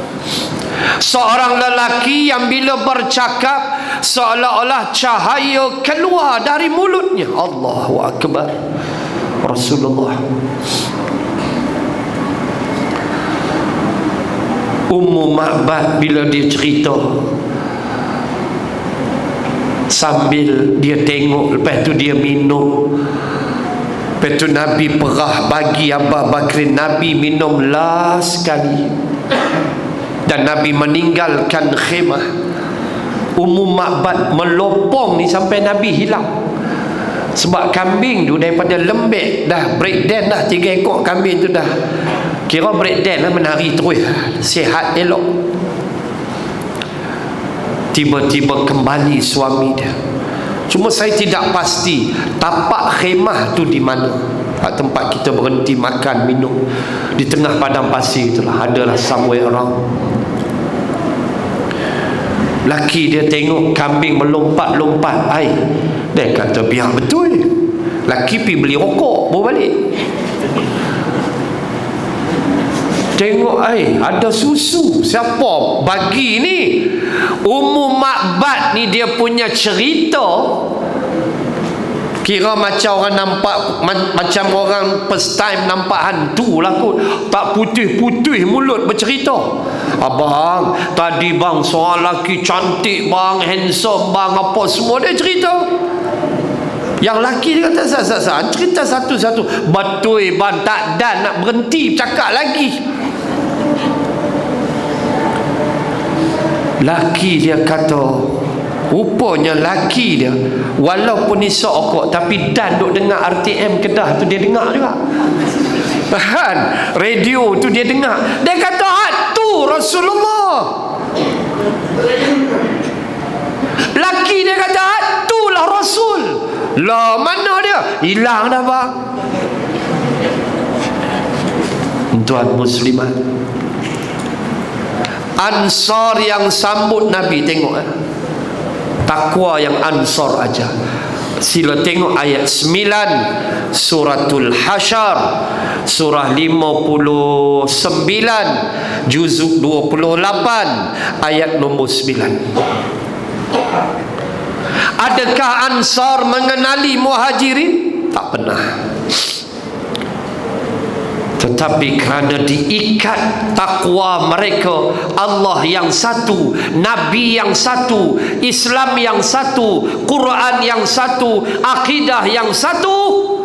Seorang lelaki yang bila bercakap seolah-olah cahaya keluar dari mulutnya. Allahu Akbar. Rasulullah. Ummu Ma'bad bila dia cerita, sambil dia tengok, lepas tu dia minum. Lepas tu Nabi perah bagi Abu Bakr, Nabi minum last sekali, dan Nabi meninggalkan khemah. Ummu Ma'bad melopong ni sampai Nabi hilang. Sebab kambing tu daripada lembek dah breakdown dah, 3 ekor kambing tu dah kira breakdown lah, menari terus, sihat elok. Tiba-tiba kembali suami dia. Cuma saya tidak pasti tapak khemah tu di mana, tempat kita berhenti makan minum. Di tengah padang pasir itulah, adalah somewhere around. Laki dia tengok kambing melompat-lompat air, dia kata biar betul. Laki pergi beli rokok, bawa balik. Tengok air, ada susu. Siapa bagi ni? Ummu Ma'bad ni dia punya cerita kira macam orang nampak, macam orang first time nampak hantu lah kot. Tak putih-putih mulut bercerita. Abang, tadi bang seorang lelaki cantik bang, handsome bang, apa semua dia cerita. Yang lelaki dia kata sah-sah, cerita satu-satu. Betul bang, tak dan nak berhenti cakap lagi. Laki dia kata, rupanya laki dia walaupun isap okok, tapi dan duk dengar RTM Kedah tu dia dengar juga. Tahan, radio tu dia dengar. Dia kata tu Rasulullah. Laki dia kata itulah Rasul. Lah mana dia? Hilang dah bang. Tuan muslimat, Ansar yang sambut Nabi, tengok takwa yang Ansar aja. Sila tengok ayat 9 suratul Hasyr, surah 59 juzuk 28 ayat nombor 9. Adakah Ansar mengenali Muhajirin? Tak pernah. Tetapi kerana diikat takwa mereka, Allah yang satu, Nabi yang satu, Islam yang satu, Quran yang satu, akidah yang satu.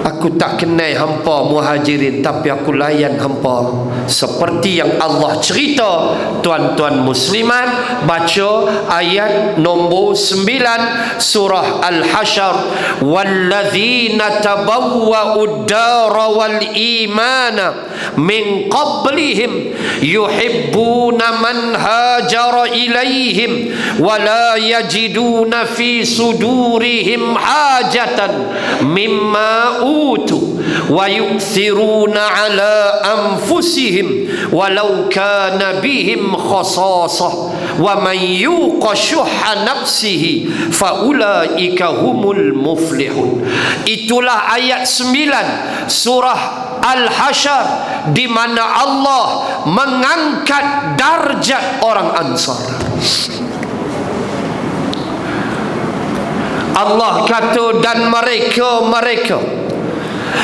Aku tak kenal hampa Muhajirin, tapi aku layan hampa seperti yang Allah cerita. Tuan-tuan muslimat, baca ayat nombor 9 surah Al-Hasyr. Walladzina tabawwa'ud dara wal imana min qablihim yuhibbuna man hajara ilaihim wa la yajiduna fi sudurihim hajatan mimma utu wa yu'thiruna ala anfusihim walau kana bihim khasasah wa man yuqa syuhha nafsihi fa ulaika humul muflihun. Itulah ayat 9 surah Al-Hasyr, di mana Allah mengangkat darjat orang Ansar. Allah kata, dan mereka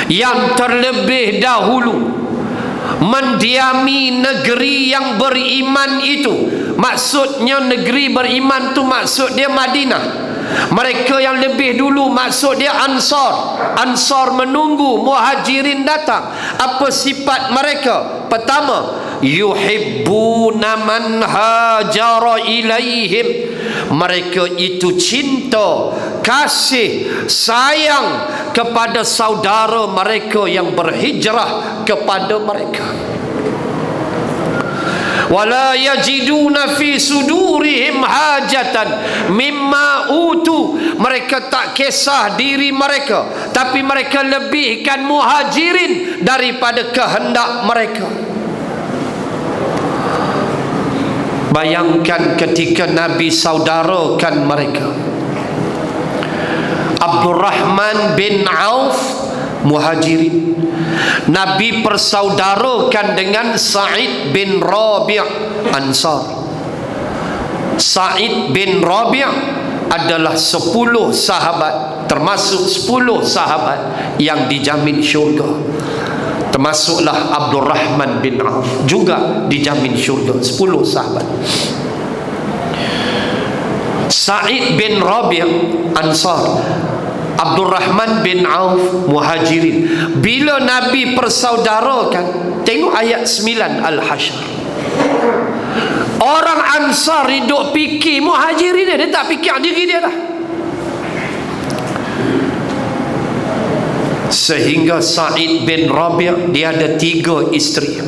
yang terlebih dahulu mendiami negeri yang beriman itu. Maksudnya negeri beriman tu maksud dia Madinah. Mereka yang lebih dulu maksud dia Ansar. Ansar menunggu Muhajirin datang. Apa sifat mereka? Pertama, yuhibbuna man hajara ilaihim. Mereka itu cinta, kasih, sayang kepada saudara mereka yang berhijrah kepada mereka. Wala yajiduna fi sudurihim hajatan mimma utu. Mereka tak kisah diri mereka, tapi mereka lebihkan Muhajirin daripada kehendak mereka. Bayangkan ketika Nabi saudarakan mereka. Abdurrahman bin Auf Muhajirin, Nabi persaudarakan dengan Sa'id bin Rabi' Ansar. Sa'id bin Rabi' adalah 10 sahabat, termasuk 10 sahabat yang dijamin syurga. Termasuklah Abdurrahman bin Auf juga dijamin syurga, 10 sahabat. Sa'id bin Rabi' Ansar, Abdurrahman bin Auf Muhajirin. Bila Nabi persaudarakan, tengok ayat 9 Al-Hasyr. Orang Ansar hidup fikir Muhajirin dia tak fikir diri dia dah. Sehingga Sa'id bin Rabi' dia ada 3 isteri.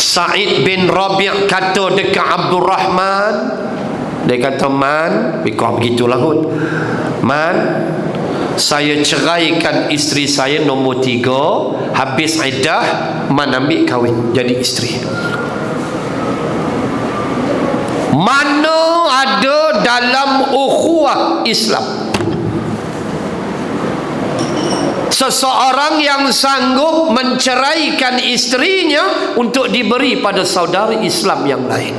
Sa'id bin Rabi' kata dekat Abdurrahman, dia kata, Man, begitulah kot, Man, saya ceraikan isteri saya nombor 3, habis iddah, Man ambil kahwin jadi isteri. Mana ada dalam ukhuwah Islam seseorang yang sanggup menceraikan isterinya untuk diberi pada saudara Islam yang lain?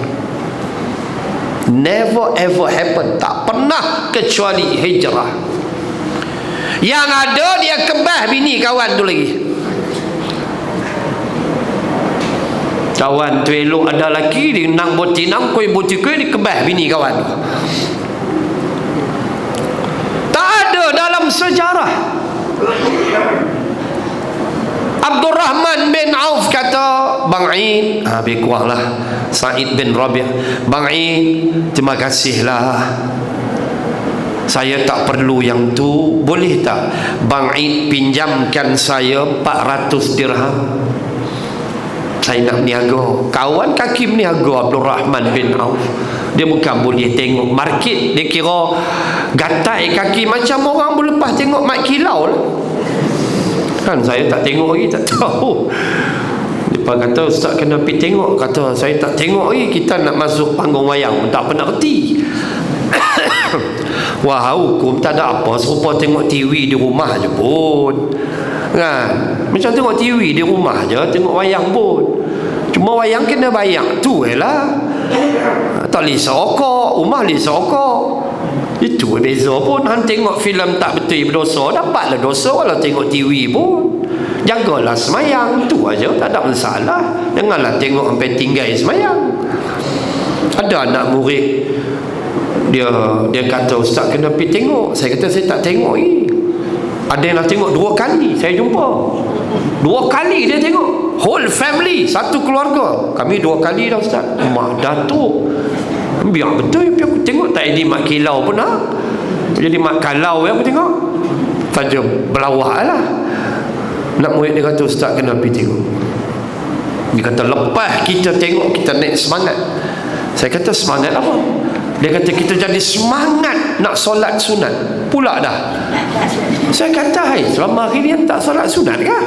Never ever happen. Tak pernah kecuali hijrah. Yang ada dia kebah bini kawan tu lagi. Kawan tu elok ada lelaki, dia nang botinang koi botikoi, dia kebah bini kawan tu. Tak ada dalam sejarah. Abdurrahman bin Auf kata, Bang Ain, lebih kurang lah Sa'id bin Rabi', Bang Ain, terima kasihlah, saya tak perlu yang tu, boleh tak Bang Ain pinjamkan saya 400 dirham, saya nak niaga. Kawan kaki meniaga Abdurrahman bin Auf, dia bukan boleh tengok market, dia kira gatai kaki macam orang boleh lepas tengok mat kilau lah. Kan saya tak tengok lagi, tak tahu. Dia kata, Ustaz kena pergi tengok. Kata, saya tak tengok lagi, kita nak masuk panggung wayang, tak pernah reti. Wah, hukum tak ada apa, serupa tengok TV di rumah je pun. Kan? Macam tengok TV di rumah je, tengok wayang pun. Cuma wayang kena bayar, tu lah. Tak boleh serokok, rumah boleh serokok. Itu beza pun. Han tengok filem tak betul berdosa, dapatlah dosa. Kalau tengok TV pun, jagalah semayang, tu aja, tak ada masalah. Janganlah tengok sampai tinggal semayang. Ada anak murid, dia kata, Ustaz kena pergi tengok. Saya kata, saya tak tengok lagi. Ada yang nak tengok 2 kali. Saya jumpa 2 kali dia tengok, whole family, satu keluarga. Kami 2 kali dah Ustaz. Mak Datuk biar betul, biar aku tengok. Tak jadi mak kilau pun ha? Jadi mak kalau yang aku tengok saja belawak lah. Nak murid dia kata, Ustaz kena pergi tengok. Dia kata, lepas kita tengok, kita naik semangat. Saya kata, semangat apa? Dia kata, kita jadi semangat nak solat sunat pula dah. Saya kata, hai, selama hari ni tak solat sunat kah?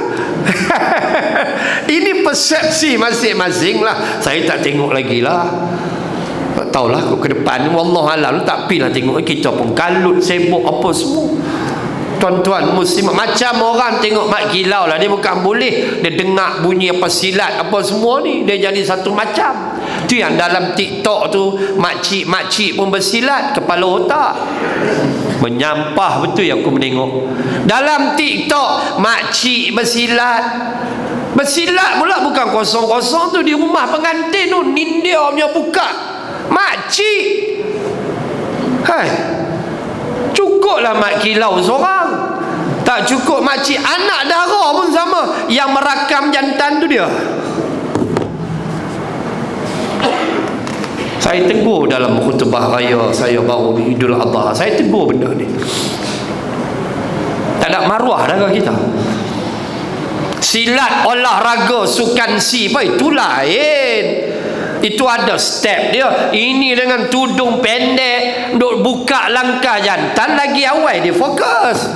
Ini persepsi masing-masing lah. Saya tak tengok lagi lah. Tak tahulah ke depan ni, wallahualam, tak pilah tengok. Kita pun kalut, sibuk apa semua. tuan-tuan muslim, macam orang tengok mak kilau lah, dia bukan boleh dia dengar bunyi apa silat apa semua ni, dia jadi satu macam. Tu yang dalam TikTok tu makcik pun bersilat kepala otak. Menyampah betul yang aku menengok dalam TikTok, makcik bersilat pula, bukan kosong-kosong tu, di rumah pengantin tu India punya buka makcik. Hai, cukuplah mak kilau seorang, tak cukup makcik, anak dara pun sama, yang merakam jantan tu dia. Saya tegur dalam khutbah raya saya baru di Idul Adha, saya tegur benda ni. Tak ada maruah dah kita. Silat olahraga sukan si apa itu lain. Itu ada step dia. Ini dengan tudung pendek, duk buka langkah jantan, lagi awal dia fokus.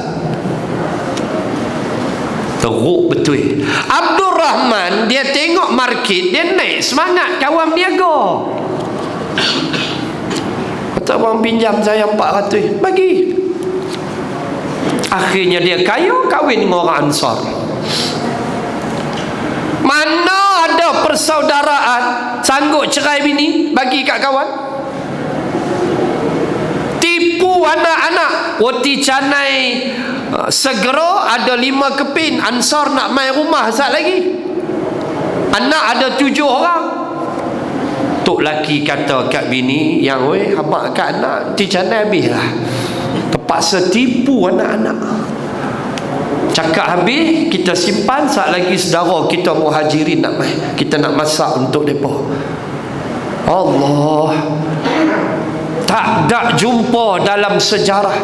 Teruk betul. Abdul Rahman dia tengok market, dia naik semangat kawan niaga. Kata bang pinjam saya 400, bagi. Akhirnya dia kaya, kahwin dengan orang Ansar. Mana ada persaudaraan sanggup cerai bini bagi kat kawan? Tipu anak-anak. Wati canai segera ada 5 kepin. Ansar nak main rumah sat lagi. Anak ada 7 orang. Tok laki kata kat bini, yang weh habaq kat anak ti canai habis lah. Terpaksa tipu anak-anak. Cakap habis, kita simpan, saat lagi saudara kita muhajirin nak mai, kita nak masak untuk mereka. Allah, tak ada jumpa dalam sejarah,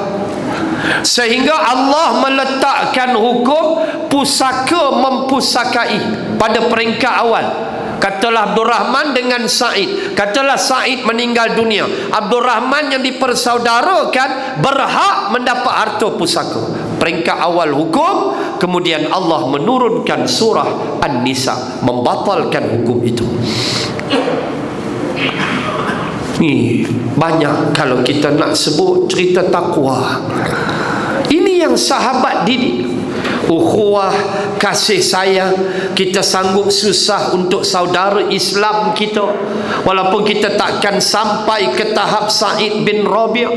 sehingga Allah meletakkan hukum pusaka mempusakai pada peringkat awal. Katalah Abdul Rahman dengan Said, katalah Said meninggal dunia, Abdul Rahman yang dipersaudarakan berhak mendapat harta pusaka. Peringkat awal hukum, kemudian Allah menurunkan surah An-Nisa membatalkan hukum itu. Ni banyak kalau kita nak sebut cerita takwa. Ini yang sahabat didik. Ukhuwah, kasih sayang. Kita sanggup susah untuk saudara Islam kita, walaupun kita takkan sampai ke tahap Sa'id bin Rabi'.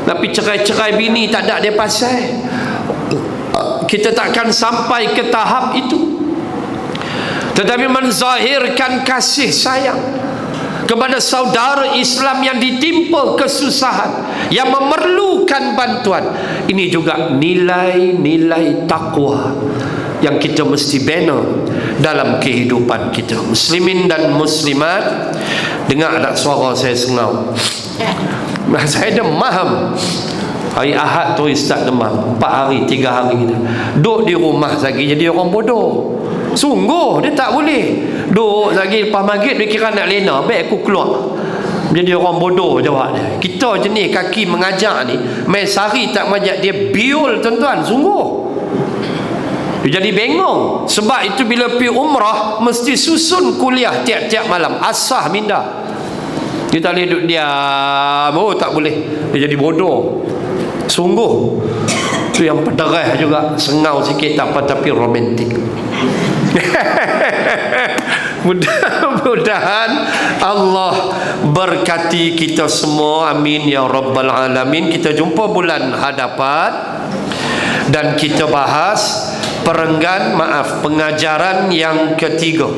Tapi cerai-cerai bini tak ada dia pasal. Kita takkan sampai ke tahap itu. Tetapi menzahirkan kasih sayang kepada saudara Islam yang ditimpa kesusahan, yang memerlukan bantuan. Ini juga nilai-nilai takwa yang kita mesti bina dalam kehidupan kita. Muslimin dan muslimat, dengar tak suara saya sengau? Saya demam. Hari Ahad tu start demam, 4 hari 3 hari kita duduk di rumah lagi, jadi orang bodoh. Sungguh dia tak boleh duduk lagi lepas maghrib, dia kira nak lena, baik aku keluar. Jadi orang bodoh jawab dia. Kita jenis kaki mengajak ni, main sehari tak mengajak dia biul tuan-tuan, sungguh. Dia jadi bengong. Sebab itu bila pergi umrah mesti susun kuliah tiap-tiap malam, asah minda. Dia tak boleh duduk diam. Oh tak boleh, dia jadi bodoh. Sungguh. Itu yang pederah juga, sengau sikit tak apa tapi romantik. Mudah-mudahan Allah berkati kita semua, amin ya rabbal alamin. Kita jumpa bulan hadapan dan kita bahas pengajaran yang ketiga.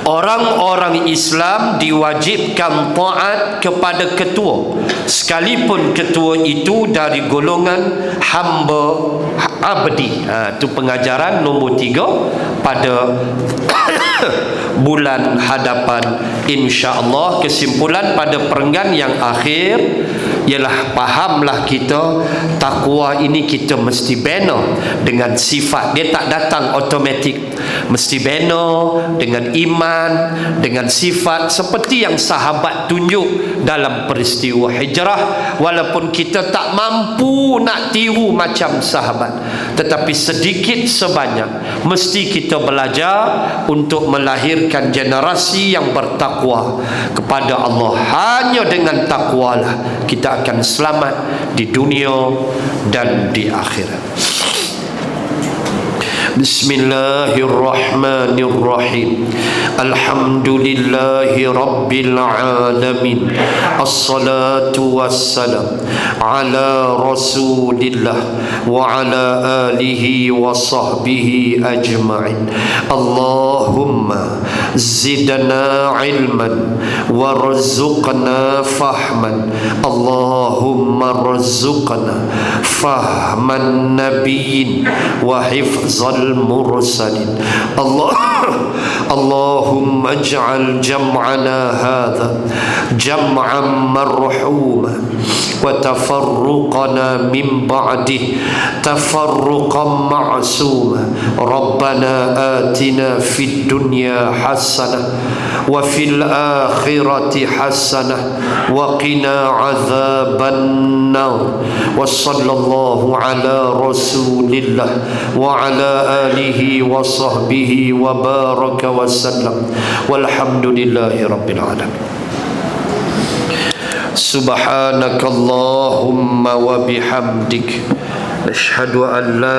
Orang-orang Islam diwajibkan taat kepada ketua, sekalipun ketua itu dari golongan hamba abdi. Itu pengajaran nombor 3 pada bulan hadapan, insya-Allah. Kesimpulan pada perenggan yang akhir ialah fahamlah kita, takwa ini kita mesti bina dengan sifat. Dia tak datang automatik, mesti bina dengan iman, iman dengan sifat seperti yang sahabat tunjuk dalam peristiwa hijrah. Walaupun kita tak mampu nak tiru macam sahabat, tetapi sedikit sebanyak mesti kita belajar untuk melahirkan generasi yang bertakwa kepada Allah. Hanya dengan takwalah kita akan selamat di dunia dan di akhirat. Bismillahirrahmanirrahim. Alhamdulillahi rabbil alamin. Assalatu wassalam ala rasulillah wa ala alihi wa sahbihi ajma'in. Allahumma zidna ilman warzuqna fahman. Allahumma rzuqna fahman nabiyyin wa hifzal المرسلين. اللهم اجعل جمعنا هذا جمعا مرحوما وتفرقنا من بعده تفرقا معصوما. ربنا آتنا في الدنيا حسنة وفي الآخرة حسنة وقنا عذاب النار. وصلى الله على رسول الله وعلى آله وصحبه وبارك وسلم والحمد لله رب العالمين. سبحانك اللهم وبحمدك نشهد أن لا